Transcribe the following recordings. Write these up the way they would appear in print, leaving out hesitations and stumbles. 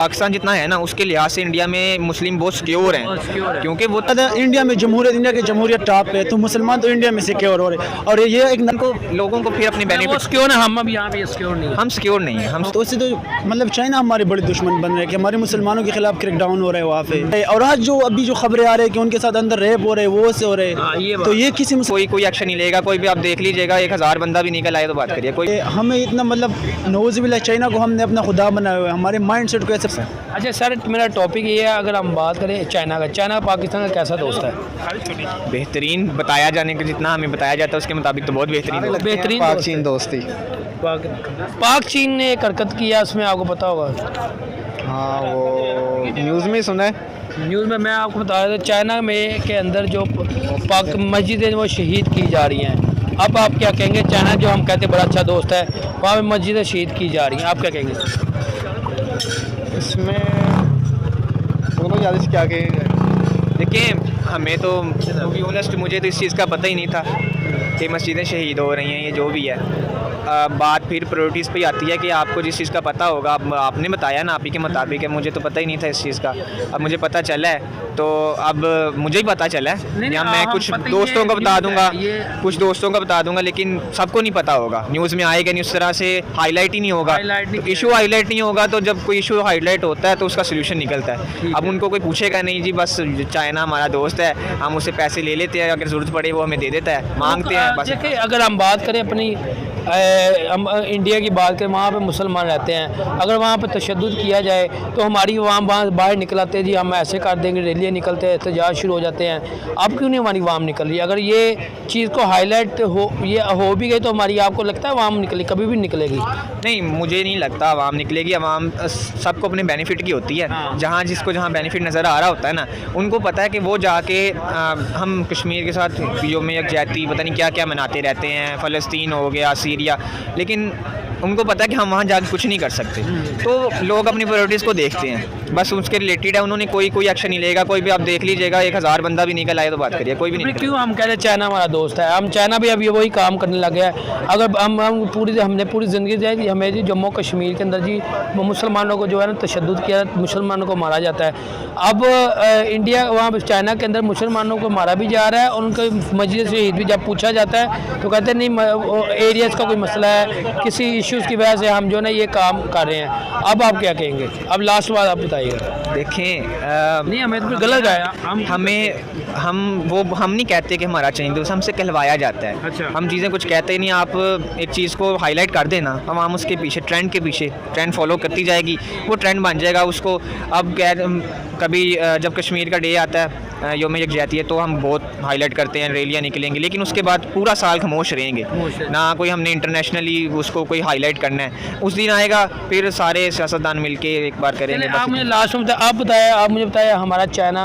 पाकिस्तान जितना है ना उसके लिहाज से इंडिया में मुस्लिम बहुत सिक्योर हैं, क्योंकि वो इंडिया में जमहूरियत, इंडिया की जमहूरियत टॉप पे, तो मुसलमान तो इंडिया में सिक्योर हो रहे हैं। और ये एक लोगों को फिर अपने बेनिफिट सिक्योर है, हम अब यहाँ पे सिक्योर नहीं, हम सिक्योर नहीं है। हम तो उससे तो मतलब चाइना हमारे बड़े दुश्मन बन रहे हैं कि हमारे मुसलमानों के खिलाफ क्रैकडाउन हो रहा है वहाँ पे। और आज जो अभी जो खबरें आ रही है कि उनके साथ अंदर रेप हो रहे हैं, वो से हो रहे हैं, तो ये किसी कोई एक्शन नहीं लेगा। कोई भी आप देख लीजिएगा, 1000 बंदा भी निकल आए तो बात करिए। कोई हमें इतना मतलब नौज़ुबिल्लाह चाइना को हमने अपना खुदा बनाया हुआ है, हमारे माइंड सेट को ऐसे। अच्छा सर, मेरा टॉपिक ये है, अगर हम बात करें चाइना का, चाइना पाकिस्तान का कैसा दोस्त है? बेहतरीन बताया जाने का, जितना हमें बताया जाता है उसके मुताबिक तो बहुत बेहतरीन पाक चीन दोस्ती। पाक चीन ने एक हरकत किया, उसमें आपको पता होगा। हाँ, वो न्यूज़ में सुना है। न्यूज़ में मैं आपको बता रहा था, चाइना में के अंदर जो पाक मस्जिदें वो शहीद की जा रही हैं। अब आप क्या कहेंगे? चाइना जो हम कहते हैं बड़ा अच्छा दोस्त है, वहाँ पे मस्जिदें शहीद की जा रही हैं, आप क्या कहेंगे इसमें? दोनों ज़्यादा से क्या कहेंगे? देखिए, हमें तो बी ऑनेस्ट मुझे तो इस चीज़ का पता ही नहीं था कि मस्जिदें शहीद हो रही हैं। ये जो भी है, बात फिर प्रायोरिटीज़ पे आती है कि आपको जिस चीज़ का पता होगा, आपने बताया ना, आप ही के मुताबिक है, मुझे तो पता ही नहीं था इस चीज़ का। अब मुझे पता चला है, तो अब मुझे ही पता चला है, या मैं कुछ दोस्तों को बता दूंगा, कुछ दोस्तों को बता दूंगा, लेकिन सबको नहीं पता होगा। न्यूज़ में आएगा नहीं, उस तरह से हाईलाइट ही नहीं होगा। इशू हाईलाइट नहीं होगा, तो जब कोई इशू हाईलाइट होता है तो उसका सोल्यूशन निकलता है। अब उनको कोई पूछेगा नहीं जी, बस चाइना हमारा दोस्त है, हम उससे पैसे ले लेते हैं, अगर ज़रूरत पड़े वो हमें दे देता है, मांगते हैं बस। अगर हम बात करें अपनी हम इंडिया की बात करें, वहाँ पे मुसलमान रहते हैं, अगर वहाँ पे तशद्दुद किया जाए तो हमारी वहाँ बाहर निकलाते हैं जी, हम ऐसे कर देंगे, रैलियाँ निकलते हैं, एहतजाज शुरू हो जाते हैं। अब क्यों नहीं हमारी वाम निकल रही? अगर ये चीज़ को हाईलाइट हो भी गई तो हमारी, आपको लगता है वाम निकले? कभी भी निकलेगी नहीं, मुझे नहीं लगता आवाम निकलेगी। आवाम सबको अपने बेनिफिट की होती है। जहाँ जिसको जहाँ बेनिफिट नज़र आ रहा होता है ना, उनको पता है कि वो जाके हम कश्मीर के साथ योम यकजहती पता नहीं क्या क्या मनाते रहते हैं, फ़लस्तीन हो गया, सीरिया, लेकिन उनको पता है कि हम वहाँ जाकर कुछ नहीं कर सकते। तो लोग अपनी प्रायोरिटीज़ को देखते हैं, बस उसके रिलेटेड है। उन्होंने कोई एक्शन नहीं लेगा। कोई भी आप देख लीजिएगा, 1000 बंदा भी निकल आए तो बात करिए, कोई भी नहीं। क्यों हम कह रहे हैं चाइना हमारा दोस्त है? हम चाइना भी अभी वही काम करने लग गया है। अगर हमने पूरी ज़िंदगी जो है, हमें जी जम्मू कश्मीर के अंदर जी मुसलमानों को जो है ना तशद्दुद किया, मुसलमानों को मारा जाता है। अब इंडिया वहाँ चाइना के अंदर मुसलमानों को मारा भी जा रहा है, और उनके मस्जिद से भी जब पूछा जाता है तो कहते हैं नहीं, एरियाज़ का कोई मसला है, किसी इश्यूज़ की वजह से हम जो है ये काम कर रहे हैं। अब आप क्या कहेंगे? अब लास्ट बात आप बताइएगा। देखें, नहीं, हमें तो गलत आया, हम नहीं कहते कि हमारा चाहिए दोस्त, हमसे कहलवाया जाता है। अच्छा। हम चीज़ें कुछ कहते ही नहीं। आप एक चीज़ को हाईलाइट कर देना, हम उसके पीछे ट्रेंड फॉलो करती जाएगी, वो ट्रेंड बन जाएगा। उसको अब कभी जब कश्मीर का डे आता है, योम यकजहती है, तो हम बहुत हाईलाइट करते हैं, रैलियाँ निकलेंगे, लेकिन उसके बाद पूरा साल खामोश रहेंगे ना। कोई हमने इंटरनेशनली उसको कोई हाईलाइट करना है। उस दिन आएगा, फिर सारे सियासतदान मिलके एक बार करेंगे। आप मुझे लास्ट में आप मुझे बताया, हमारा चाइना,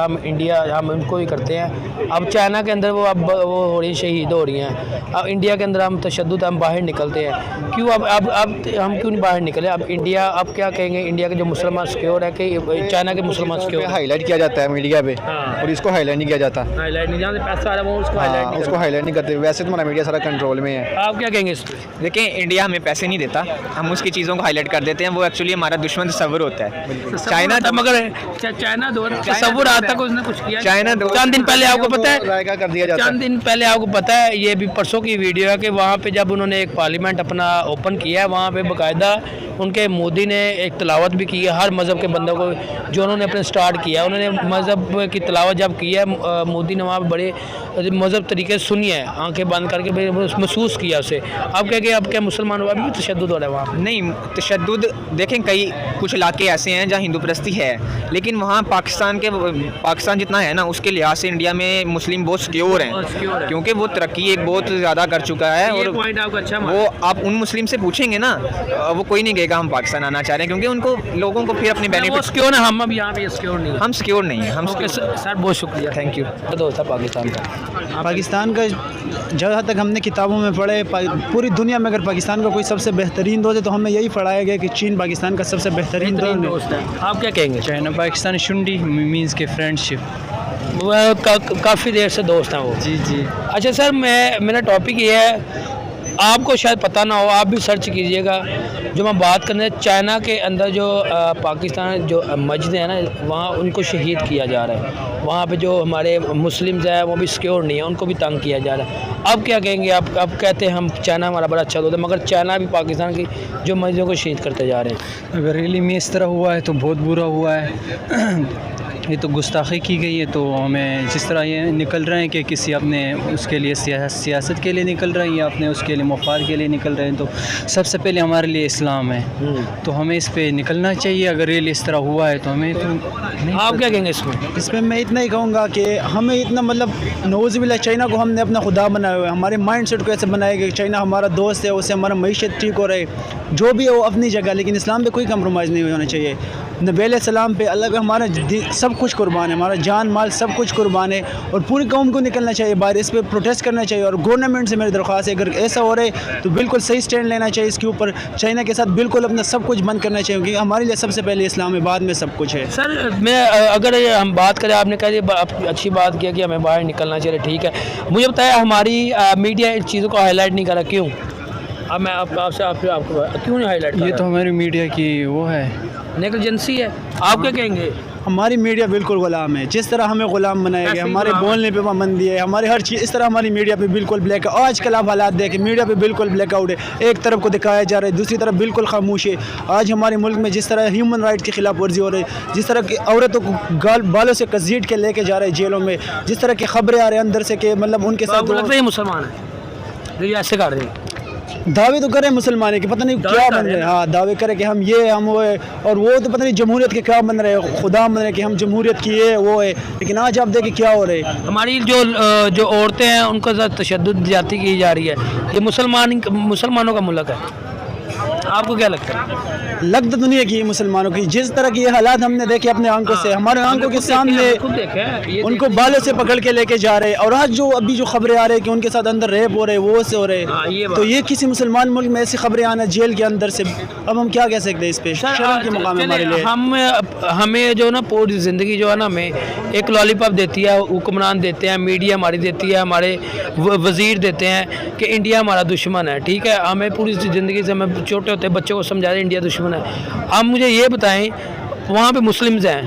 हम इंडिया, हम उनको ही करते हैं। अब चाइना के अंदर वो हो रही, शहीद हो रही हैं। अब इंडिया के अंदर हम तशद्दुद, हम बाहर निकलते हैं, क्यों? अब हम क्यों नहीं बाहर निकले? अब इंडिया, अब क्या कहेंगे, इंडिया के जो मुसलमान सिक्योर है कि चाइना के मुसलमान सिक्योर? हाईलाइट किया जाता है मीडिया पे, और इसको हाईलाइट नहीं किया जाता। हाईलाइट नहीं, जहाँ से पैसा आ रहा है वो उसको हाईलाइट नहीं करते। वैसे तो हमारा मीडिया सारा कंट्रोल में है। आप क्या कहेंगे? देखिए, इंडिया हमें पैसे नहीं देता, हम उसकी चीज़ों को हाईलाइट कर देते हैं। वो एक्चुअली हमारा दुश्मन तस्वुर होता है। चाइना तो मगर चाइना तस्वुर आज तक उसने कुछ किया? चाइना चंद दिन पहले आपको पता है, कर दिया जाता है। चंद दिन पहले आपको पता है, ये भी परसों की वीडियो है कि वहाँ पे जब उन्होंने एक पार्लियामेंट अपना ओपन किया है, वहाँ पे बाकायदा उनके मोदी ने एक तिलावत भी की है हर मज़हब के बंदों को, जो उन्होंने अपने स्टार्ट किया। उन्होंने मज़हब की तिलावत जब की है, मोदी ने वहाँ पर बड़े मज़हब तरीके से सुनी है, आंखें बंद करके महसूस किया उसे। अब क्या मुसलमान हुआ भी तशद्दुद हो रहा है वहाँ? नहीं, तशद्दुद देखें, कुछ इलाके ऐसे हैं जहाँ हिंदू परस्ती है, लेकिन वहाँ पाकिस्तान जितना है ना उसके लिहाज से इंडिया में मुस्लिम बहुत सिक्योर हैं, क्योंकि वो तरक्की एक बहुत ज़्यादा कर चुका है। और वो आप उन मुस्लिम से पूछेंगे ना, वो कोई नहीं कहेगा हम पाकिस्तान आना चाह रहे हैं, क्योंकि उनको लोगों को फिर अपने बेनिफिट सिक्योर है। हम अब यहाँ पे सिक्योर नहीं, हम सिक्योर नहीं है। हम सर बहुत शुक्रिया, थैंक यू। दोस्त है पाकिस्तान का जहाँ तक हमने किताबों में पढ़े, पूरी दुनिया में अगर पाकिस्तान का कोई सबसे बेहतरीन दोस्त है तो हमें यही पढ़ाया गया कि चीन पाकिस्तान का सबसे बेहतरीन दोस्त है। आप क्या कहेंगे? चाइना पाकिस्तान शुंडी मीन्स के फ्रेंडशिप, काफ़ी देर से दोस्त हैं वो। जी। अच्छा सर, मेरा टॉपिक ये है आपको शायद पता ना हो, आप भी सर्च कीजिएगा। जो हम बात करने चाइना के अंदर जो पाकिस्तान जो मस्जिदें हैं ना, वहाँ उनको शहीद किया जा रहा है। वहाँ पे जो हमारे मुस्लिम्स हैं वो भी सिक्योर नहीं है, उनको भी तंग किया जा रहा है। अब क्या कहेंगे आप? अब कहते हैं हम चाइना हमारा बड़ा अच्छा दोस्त है, मगर चाइना भी पाकिस्तान की जो मस्जिदों को शहीद करते जा रहे हैं। अगर रियली में इस तरह हुआ है तो बहुत बुरा हुआ है। ये तो गुस्ताखी की गई है। तो हमें जिस तरह ये निकल रहे हैं कि किसी अपने उसके लिए सियासत के लिए निकल रहे हैं या अपने उसके लिए मफाद के लिए निकल रहे हैं, तो सबसे पहले हमारे लिए इस्लाम है, तो हमें इस पे निकलना चाहिए। अगर रियली इस तरह हुआ है तो हमें तो नहीं। आप क्या कहेंगे इसमें? इसमें मैं इतना ही कहूँगा कि हमें इतना मतलब नौज़ुबिल्लाह चाइना को हमने अपना खुदा बनाया हुआ है। हमारे माइंड सेट को ऐसे बनाया कि चाइना हमारा दोस्त है, उससे हमारा मईशत ठीक हो रहे, जो भी है वो अपनी जगह, लेकिन इस्लाम पे कोई कंप्रोमाइज़ नहीं होना चाहिए। नबी अलैहिस्सलाम पे अल्लाह पे हमारा सब कुछ कुर्बान है, हमारा जान माल सब कुछ कुर्बान है, और पूरी कौम को निकलना चाहिए बाहर, इस पर प्रोटेस्ट करना चाहिए। और गवर्नमेंट से मेरी दरख्वास्त है, अगर ऐसा हो रहा है तो बिल्कुल सही स्टैंड लेना चाहिए इसके ऊपर। चाइना के साथ बिल्कुल अपना सब कुछ बंद करना चाहिए, क्योंकि हमारे लिए सबसे पहले इस्लाम है, बाद में सब कुछ है। सर मैं अगर हम बात करें, आपने कहा अच्छी बात किया कि हमें बाहर निकलना चाहिए, ठीक है। मुझे बताया हमारी मीडिया इन चीज़ों को हाईलाइट नहीं करा, क्यों? अब मैं आपसे आपको क्यों नहीं हाईलाइट? ये तो हमारी मीडिया की वो है, नेग्लिजेंसी है। आप क्या कहेंगे? हमारी मीडिया बिल्कुल गुलाम है, जिस तरह हमें गुलाम बनाया गया, हमारे बोलने पे पाबंदी है, हमारी हर चीज़ इस तरह हमारी मीडिया पे बिल्कुल ब्लैक है। आजकल आप हालात देखें, मीडिया पे बिल्कुल ब्लैकआउट है, एक तरफ को दिखाया जा रहा है, दूसरी तरफ बिल्कुल खामोश है। आज हमारे मुल्क में जिस तरह ह्यूमन राइट की खिलाफ वर्जी हो रही है, जिस तरह की औरतों को बालों से घसीट के लेके जा रहे हैं जेलों में, जिस तरह की खबरें आ रही हैं अंदर से कि मतलब उनके साथ लगता है ये मुसलमान है, ये ऐसे कर रहे हैं, दावे तो करे मुसलमान है कि पता नहीं क्या बन रहे हैं। हाँ, दावे करे कि हम ये हम वो है, और वो तो पता नहीं जमहूरियत के क्या बन रहे हैं, खुदा बन रहे हैं कि हम जमहूरियत की ये वो है। लेकिन आज आप देखें क्या हो रहे हैं। हमारी जो औरतें हैं उनको साथ तशद्दुद ज्यादती की जा रही है। ये मुसलमानों का मुल्क है, आपको क्या लगता है? लगता दुनिया की मुसलमानों की, जिस तरह की ये हालात हमने देखे अपने आंखों से, हमारे आंखों के सामने उनको बालों से पकड़ के लेके जा रहे हैं। और आज जो अभी जो खबरें आ रही है कि उनके साथ अंदर रेप हो रहे, वो से हो रहे, तो ये किसी मुसलमान मुल्क में ऐसी खबरें आना जेल के अंदर से, अब हम क्या कह सकते हैं इस पे? शर्म के मकाम है हमारे लिए। हमें जो ना पूरी ज़िंदगी जो है ना, हमें एक लॉलीपॉप देती है, हुक्मरान देते हैं, मीडिया हमारी देती है, हमारे वज़ीर देते हैं कि इंडिया हमारा दुश्मन है, ठीक है। हमें पूरी ज़िंदगी से हमें छोटे होते बच्चों को समझा रहे इंडिया दुश्मन है। आप मुझे ये बताएं, वहाँ पे मुस्लिम्स हैं,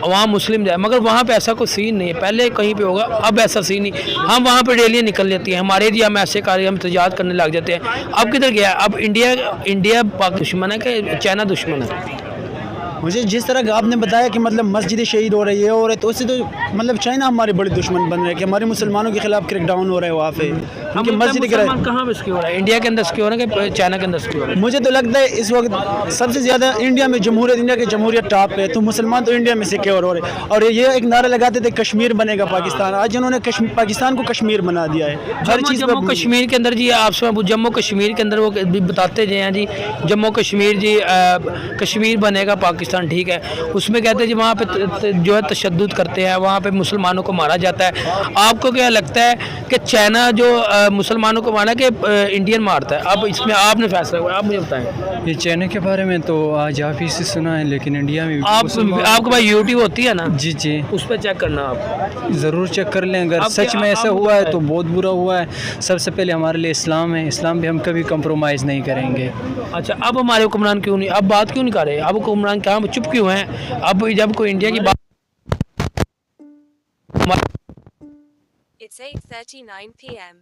वहाँ मुस्लिम है, मगर वहाँ पे ऐसा कोई सीन नहीं है। पहले कहीं पे होगा, अब ऐसा सीन नहीं। हम वहाँ पे रैलियाँ निकल जाती हैं, हमारे एरिया हम ऐसे कार्य हम तजाद करने लग जाते हैं। अब किधर गया? अब इंडिया पाक दुश्मन है कि चाइना दुश्मन है? मुझे जिस तरह का आपने बताया कि मतलब मस्जिदें शहीद हो रही है और तो उससे तो मतलब चाइना हमारे बड़े दुश्मन बन रहे हैं कि हमारे मुसलमानों के खिलाफ क्रैकडाउन हो रहा है वहाँ पे, क्योंकि मस्जिद कहाँ पे इसकी हो रहा है? इंडिया के अंदर इसकी हो रहा है कि चाइना के अंदर इसकी हो रहा है? मुझे तो लगता है इस वक्त सबसे ज़्यादा इंडिया में जमहूरियत, इंडिया की जमहूरियत टॉप पे, तो मुसलमान तो इंडिया में सिक्योर हो रहे। और ये एक नारा लगाते थे कश्मीर बनेगा पाकिस्तान, आज उन्होंने पाकिस्तान को कश्मीर बना दिया है हर चीज़। जम्मू कश्मीर के अंदर जी, आपसे जम्मू कश्मीर के अंदर वो बताते हैं जी, जम्मू कश्मीर जी कश्मीर बनेगा पाकिस्तान, ठीक है। उसमें कहते हैं जी वहाँ पे जो है तशद्दुद करते हैं, वहाँ पे मुसलमानों को मारा जाता है। आपको क्या लगता है कि चाइना जो मुसलमानों को मारा कि इंडियन मारता है? अब इसमें आपने फैसला हुआ, आप मुझे बताएं। ये चाइना के बारे में तो आज आप ही से सुना है, लेकिन इंडिया में आपके पास यूट्यूब होती है ना? जी जी, उस पर चेक करना, आप ज़रूर चेक कर लें। अगर सच में ऐसा हुआ है तो बहुत बुरा हुआ है। सबसे पहले हमारे लिए इस्लाम है, इस्लाम पे हम कभी कंप्रोमाइज़ नहीं करेंगे। अच्छा, अब हमारे हुक्मरान क्यों नहीं, अब बात क्यों नहीं कर रहे? अब हुक्मरान कहाँ चुप क्यों हैं? अब जब कोई इंडिया की बात It's 8:39 p.m.